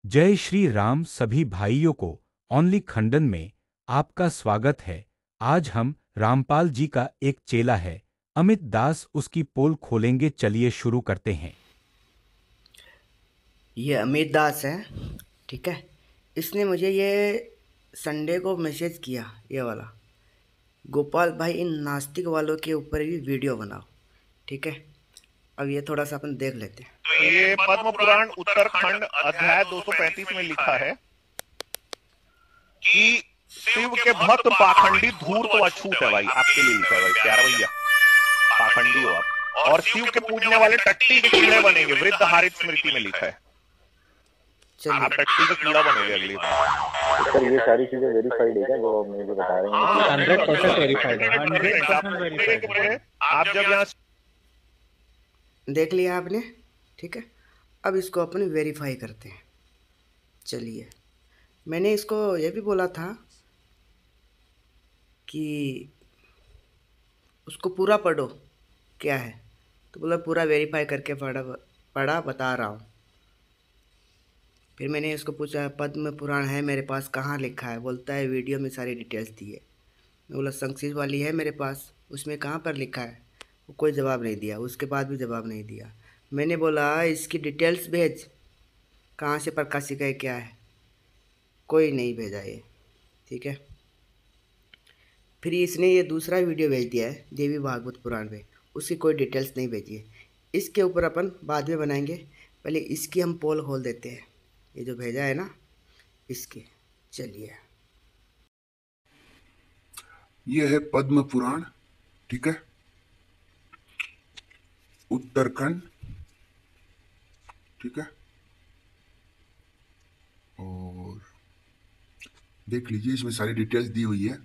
जय श्री राम सभी भाइयों को ओनली खंडन में आपका स्वागत है। आज हम रामपाल जी का एक चेला है अमित दास उसकी पोल खोलेंगे। चलिए शुरू करते हैं। ये अमित दास है, ठीक है। इसने मुझे ये संडे को मैसेज किया, ये वाला, गोपाल भाई इन नास्तिक वालों के ऊपर भी वीडियो बनाओ, ठीक है। अब ये थोड़ा सा अपन देख लेते हैं। तो ये पद्म पुराण उत्तरखंड अध्याय 235 में लिखा है कि शिव के भक्त पाखंडी धूर्त व अछूत है। भाई आपके लिए लिखा है भाई, प्यारा भैया, पाखंडी हो आप और शिव के पूजने वाले टट्टी के कीड़े बनेंगे। वृद्ध हारित स्मृति में लिखा है, आप चलिए, टट्टी का कीड़ा बनोगे अगली बार। सर ये सारी चीजें वेरीफाइड है क्या जो आप मुझे बता रहे हैं? 100% वेरीफाइड है, 100% वेरीफाइड है। आप जब यहाँ देख लिया आपने, ठीक है। अब इसको अपन वेरीफाई करते हैं। चलिए, मैंने इसको ये भी बोला था कि उसको पूरा पढ़ो, क्या है, तो बोला पूरा वेरीफाई करके पढ़ा बता रहा हूँ। फिर मैंने इसको पूछा पद्म पुराण है मेरे पास, कहाँ लिखा है? बोलता है वीडियो में सारी डिटेल्स दी है। मैं बोला संक्षिप्त वाली है मेरे पास, उसमें कहाँ पर लिखा है? वो कोई जवाब नहीं दिया, उसके बाद भी जवाब नहीं दिया। मैंने बोला इसकी डिटेल्स भेज, कहाँ से प्रकाशित है क्या है? कोई नहीं भेजा ये, ठीक है। फिर इसने ये दूसरा वीडियो भेज दिया है देवी भागवत पुराण में, उसकी कोई डिटेल्स नहीं भेजी है। इसके ऊपर अपन बाद में बनाएंगे, पहले इसकी हम पोल खोल देते हैं, ये जो भेजा है ना इसके। चलिए, ये है पद्म पुराण, ठीक है, उत्तराखंड, ठीक है। और देख लीजिए इसमें सारी डिटेल्स दी हुई है।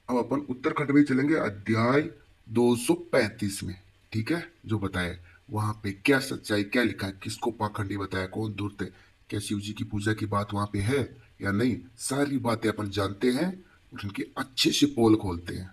अब अपन उत्तराखंड में चलेंगे अध्याय 235 में, ठीक है, जो बताए वहां पे क्या सच्चाई, क्या लिखा है, किसको पाखंडी बताया, कौन धूर्त है, क्या शिव जी की पूजा की बात वहां पे है या नहीं, सारी बातें अपन जानते हैं और उनकी अच्छे से पोल खोलते हैं।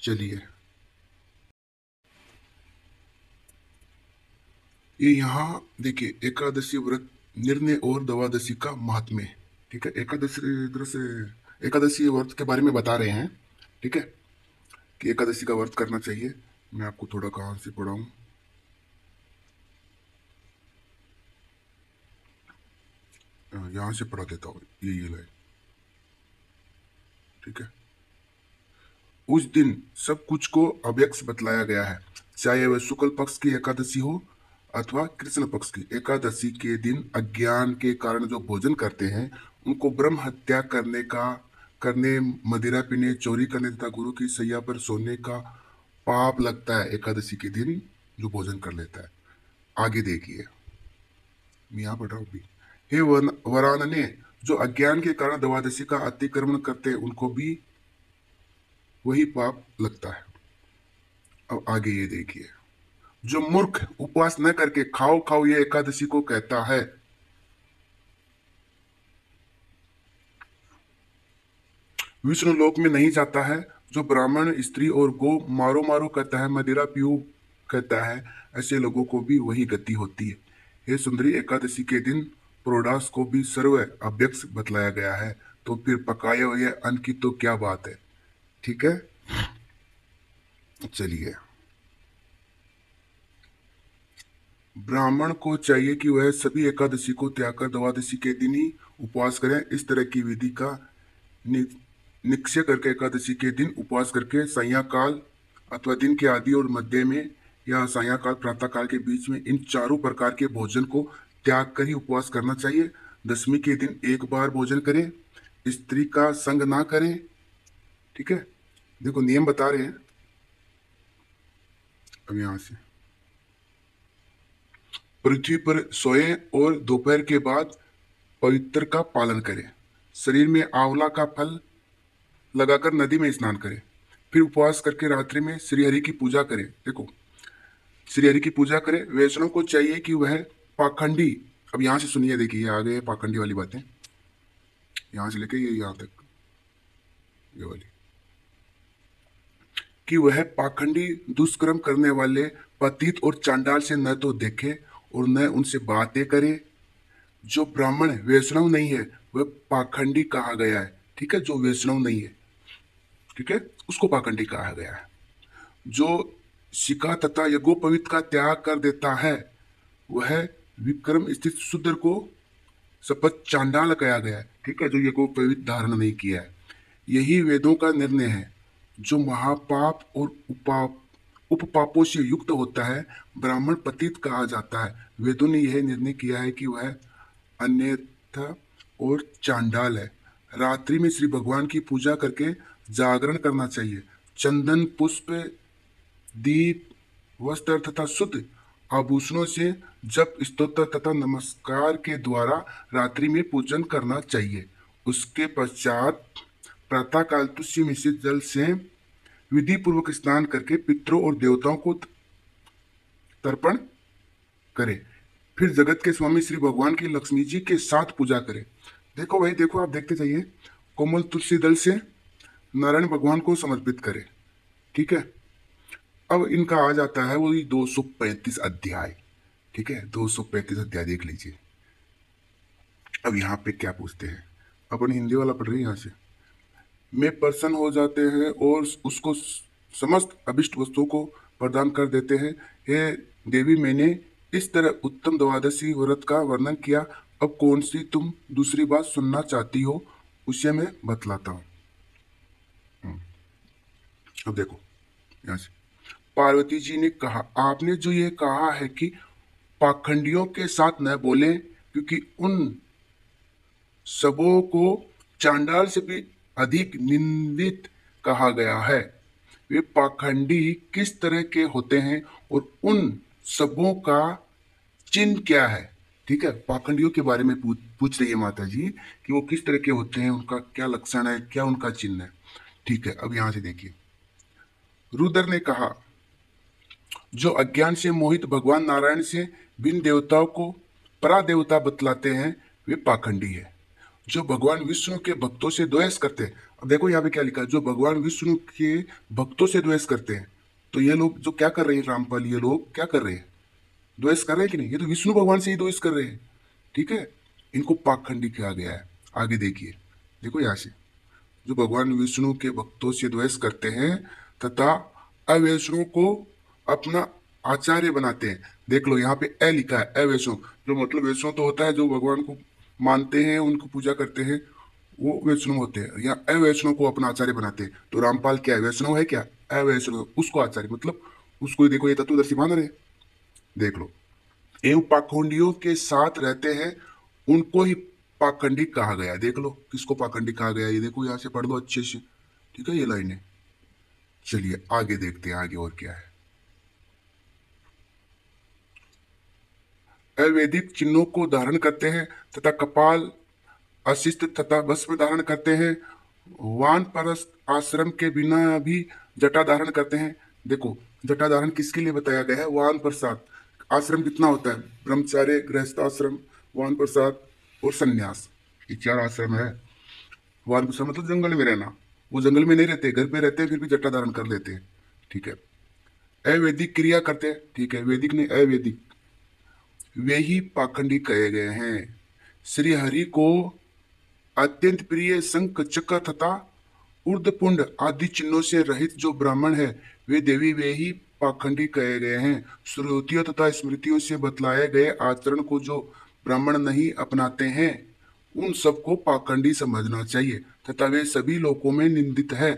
चलिए, ये यहाँ देखिए एकादशी व्रत निर्णय और द्वादशी का महात्म्य, ठीक है। एकादशी इधर से एकादशी व्रत के बारे में बता रहे हैं, ठीक है, कि एकादशी का व्रत करना चाहिए। मैं आपको थोड़ा कहाँ से पढ़ाऊं, यहाँ से पढ़ा देता हूँ, ये लाइन, ठीक है। उस दिन सब कुछ को अव्यक्त बतलाया गया है, चाहे वह शुक्ल पक्ष की एकादशी हो अथवा कृष्ण पक्ष की। एकादशी के दिन अज्ञान के कारण जो भोजन करते हैं उनको ब्रह्म हत्या करने, मदिरा पीने, चोरी करने तथा गुरु की सैया पर सोने का पाप लगता है एकादशी के दिन जो भोजन कर लेता है। आगे देखिए, मैं यहाँ पढ़ रहा हूँ भी। हे वरानने, जो अज्ञान के कारण द्वादशी का अतिक्रमण करते हैं उनको भी वही पाप लगता है। अब आगे ये देखिए, जो मूर्ख उपवास न करके खाओ खाओ ये एकादशी को कहता है, विष्णु लोक में नहीं जाता है। जो ब्राह्मण स्त्री और गो मारो मारो कहता है, मदिरा पीऊ कहता है, ऐसे लोगों को भी वही गति होती है। हे सुंदरी, एकादशी के दिन प्रोडास को भी सर्व अव्यक्त बतलाया गया है, तो फिर पकाए हुए अन्न की तो क्या बात है, ठीक है। चलिए, ब्राह्मण को चाहिए कि वह सभी एकादशी को त्याग कर द्वादशी के दिन ही उपवास करें। इस तरह की विधि का निश्चय करके एकादशी के दिन उपवास करके सायंकाल अथवा दिन के आदि और मध्य में या सायंकाल प्रातः काल के बीच में इन चारों प्रकार के भोजन को त्याग कर ही उपवास करना चाहिए। दशमी के दिन एक बार भोजन करें, स्त्री का संग ना करें, ठीक है। देखो नियम बता रहे हैं अब यहां से, पृथ्वी पर सोए और दोपहर के बाद पवित्र का पालन करें। शरीर में आंवला का फल लगाकर नदी में स्नान करें। फिर उपवास करके रात्रि में श्री हरि की पूजा करें। देखो, श्री हरि की पूजा करें। वैष्णव को चाहिए कि वह पाखंडी, अब यहाँ से सुनिए, देखिए आ गए पाखंडी वाली बातें, यहाँ से लेके ये यहाँ तक, ये वाली। कि वह पाखंडी दुष्कर्म करने वाले पतित और चांडाल से न तो देखे और न उनसे बातें करे। जो ब्राह्मण वैष्णव नहीं है वह पाखंडी कहा गया है, ठीक है। जो वैष्णव नहीं है, ठीक है, उसको पाखंडी कहा गया है। जो शिखा तथा यज्ञोपवीत का त्याग कर देता है वह विक्रम स्थित शूद्र को शपथ चांडाल कहा गया है, ठीक है, जो यज्ञोपवीत धारण नहीं किया है। यही वेदों का निर्णय है। जो महापाप और उपपापों से युक्त होता है ब्राह्मण पतित कहा जाता है। वेदों ने यह निर्णय किया है कि वह अन्यथा और चांडाल है। रात्रि में श्री भगवान की पूजा करके जागरण करना चाहिए। चंदन, पुष्प, दीप, वस्त्र तथा शुद्ध आभूषणों से जप, स्तोत्र तथा नमस्कार के द्वारा रात्रि में पूजन करना चाहिए। उसके पश्चात प्रातःकाल तुलसी मिश्रित जल से विधि पूर्वक स्नान करके पितरों और देवताओं को तर्पण करे। फिर जगत के स्वामी श्री भगवान की लक्ष्मी जी के साथ पूजा करे। देखो भाई, देखो, आप देखते जाइए। कोमल तुलसी दल से नारायण भगवान को समर्पित करे, ठीक है। अब इनका आ जाता है वही 235 अध्याय, ठीक है, 235 अध्याय देख लीजिए। अब यहाँ पे क्या पूछते हैं, अपन हिंदी वाला पढ़ रहे हैं। यहाँ से में प्रसन्न हो जाते हैं और उसको समस्त अभिष्ट वस्तुओं को प्रदान कर देते हैं। हे देवी, मैंने इस तरह उत्तम द्वादशी व्रत का वर्णन किया। अब कौन सी तुम दूसरी बात सुनना चाहती हो उसे मैं बतलाता हूँ। अब देखो यहाँ से पार्वती जी ने कहा, आपने जो ये कहा है कि पाखंडियों के साथ न बोलें क्योंकि उन सबों को चांडाल से भी अधिक निंदित कहा गया है। वे पाखंडी किस तरह के होते हैं और उन सबों का चिन्ह क्या है, ठीक है। पाखंडियों के बारे में पूछ रही है माता जी कि वो किस तरह के होते हैं, उनका क्या लक्षण है, क्या उनका चिन्ह है, ठीक है। अब यहां से देखिए, रुद्र ने कहा, जो अज्ञान से मोहित भगवान नारायण से भिन्न देवताओं को परादेवता बतलाते हैं वे पाखंडी है। जो भगवान विष्णु के भक्तों से द्वेष करते हैं, अब देखो यहाँ पे क्या लिखा है, जो भगवान विष्णु के भक्तों से द्वेष करते हैं। तो ये लोग जो क्या कर रहे हैं रामपाल, ये लोग क्या कर रहे हैं, द्वेष कर रहे हैं कि नहीं? ये तो विष्णु भगवान से ही द्वेष कर रहे हैं, ठीक है। इनको पाखंडी कहा गया है। आगे देखिए, देखो यहाँ से, जो भगवान विष्णु के भक्तों से द्वेष करते हैं तथा अवैष्णव को अपना आचार्य बनाते हैं। देख लो यहाँ पे ए लिखा है, अवैष्णव, जो मतलब वैष्णव तो होता है जो भगवान को मानते हैं, उनको पूजा करते हैं, वो वैष्णव होते हैं। या अवैष्णव को अपना आचार्य बनाते हैं। तो रामपाल क्या है, वैष्णव है क्या? अवैष्णव, उसको आचार्य मतलब उसको देखो ये तत्वदर्शी मान रहे, देख लो। एवं पाखंडियों के साथ रहते हैं उनको ही पाखंडी कहा गया। देख लो किसको पाखंडी कहा गया, ये देखो यहाँ से पढ़ लो अच्छे से, ठीक है, ये लाइनें। चलिए आगे देखते हैं, आगे और क्या है। अवैदिक चिन्हों को धारण करते हैं तथा कपाल, अशिष्ट तथा भस्म धारण करते हैं। वानप्रस्थ आश्रम के बिना भी जटा धारण करते हैं। देखो जटा धारण किसके लिए बताया गया है? वानप्रस्थ आश्रम कितना होता है? ब्रह्मचार्य, गृहस्थ आश्रम, वानप्रस्थ और संन्यास, ये 4 आश्रम है। वानप्रस्थ मतलब जंगल में रहना, वो जंगल में नहीं रहते, घर पे रहते हैं, फिर भी जटा धारण कर लेते हैं, ठीक है। अवैदिक क्रिया करते हैं, ठीक है, वैदिक नहीं अवैदिक, वे ही पाखंडी कहे गए हैं। श्री हरि को अत्यंत प्रिय शंख, चक्र तथा ऊर्ध्वपुंड आदि चिन्हों से रहित जो ब्राह्मण है वे देवी वे ही पाखंडी कहे गए हैं। श्रुतियों तथा स्मृतियों से बतलाए गए आचरण को जो ब्राह्मण नहीं अपनाते हैं उन सबको पाखंडी समझना चाहिए तथा वे सभी लोकों में निंदित है।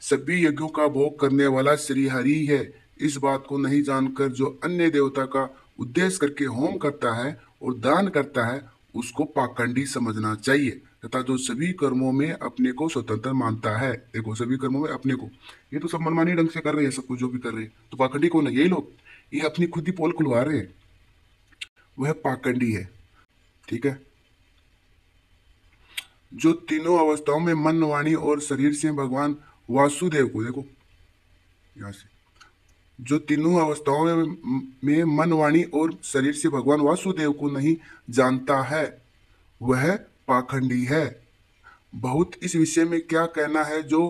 सभी यज्ञों का भोग करने वाला श्री हरि है। इस बात को नहीं जानकर जो अन्य देवता का उद्देश्य करके होम करता है और दान करता है उसको पाखंडी समझना चाहिए तथा जो सभी कर्मों में अपने को स्वतंत्र मानता है। देखो सभी कर्मों में अपने को, ये तो सब मनमानी ढंग से कर रहे हैं, सब कुछ जो भी कर रहे हैं, तो पाखंडी कौन है? यही लोग, ये अपनी खुद ही पोल खुलवा रहे हैं, वह पाखंडी है, ठीक है। जो तीनों अवस्थाओं में मन, वाणी और शरीर से भगवान वासुदेव को, देखो यहाँ से, जो तीनों अवस्थाओं में मन, वाणी और शरीर से भगवान वासुदेव को नहीं जानता है वह पाखंडी है। बहुत इस विषय में क्या कहना है जो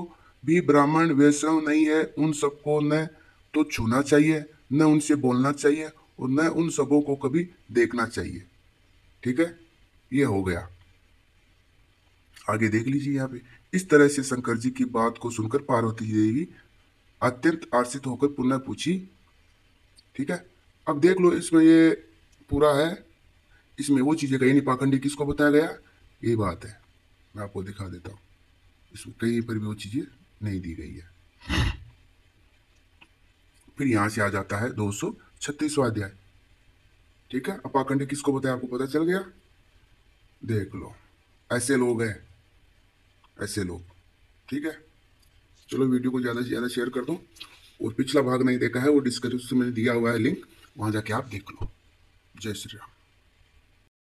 भी ब्राह्मण वैष्णव नहीं है, उन सबको न तो छूना चाहिए, न उनसे बोलना चाहिए और न उन सबों को कभी देखना चाहिए। ठीक है, ये हो गया। आगे देख लीजिए यहाँ पे। इस तरह से शंकर जी की बात को सुनकर पार्वती देवी अत्यंत आश्चर्य होकर पुनः पूछी। ठीक है, अब देख लो इसमें ये पूरा है, इसमें वो चीजें कहीं नहीं पाखंडी किसको बताया गया, ये बात है। मैं आपको दिखा देता हूँ, इसमें कहीं पर भी वो चीजें नहीं दी गई है। फिर यहां से आ जाता है 236वां अध्याय। ठीक है, अपाखंडी किसको बताया आपको पता चल गया। देख लो, ऐसे लोग हैं, ऐसे लोग। ठीक है, चलो वीडियो को ज़्यादा से ज़्यादा शेयर कर दो, और पिछला भाग नहीं देखा है वो डिस्क्रिप्शन में दिया हुआ है लिंक, वहां जाके आप देख लो। जय श्री राम।